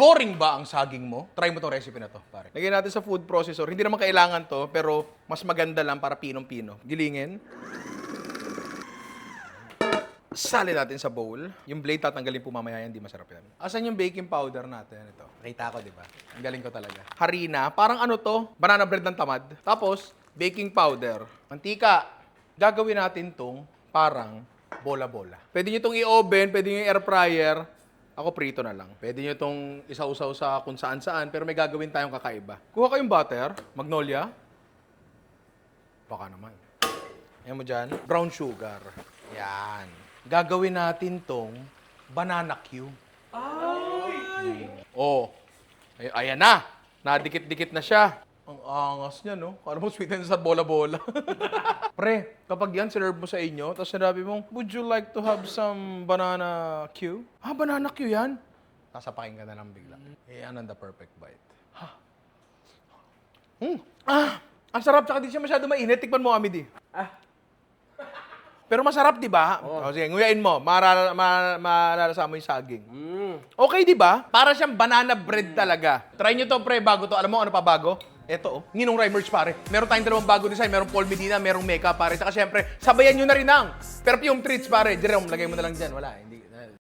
Boring ba ang saging mo? Try mo tong recipe na to, pare. Lagyan natin sa food processor. Hindi naman kailangan to, pero mas maganda lang para pinong-pino. Gilingin. Sali natin sa bowl. Yung blade tatanggalin po mamaya, hindi masarap yan. Asan yung baking powder natin? Ito. Nakita ko, di ba? Ang galing ko talaga. Harina. Parang ano to? Banana bread ng tamad. Tapos, baking powder. Mantika. Gagawin natin tong parang bola-bola. Pwede nyo itong i-oven, pwede nyo i-air fryer. Ako prito na lang. Pwede nyo itong isa-usaw sa kung saan-saan, pero may gagawin tayong kakaiba. Kuha kayong butter, magnolia. Baka naman. Ayan mo dyan. Brown sugar. Yan. Gagawin natin tong banana Q. Ay! Oh. Ay, ayan na. Nadikit-dikit na siya. Ang angas niya, no? Kala mo sweet and sa bola-bola. Pre, kapag yan sinerve mo sa inyo, tapos sinabi mong, would you like to have some banana Q? Ah, banana Q yan? Sasapakin ka na lang bigla. Yan ang the perfect bite. Ha? Ang sarap, tsaka di siya masyado mainit. Tikman mo, Amidi. Pero masarap, di ba? Oh. Sige, nguyain mo. Malalasa mo yung saging. Okay, di ba? Para siyang banana bread talaga. Try nyo to, pre, bago to. Alam mo ano pa bago? Ito, oh. Ninong Rye merch, pare. Meron tayong dalawang bago design. Merong Paul Medina, merong Mecca, pare. Saka syempre, sabayan nyo na rin ang perfume treats, pare. Jerome, lagay mo na lang dyan. Wala, hindi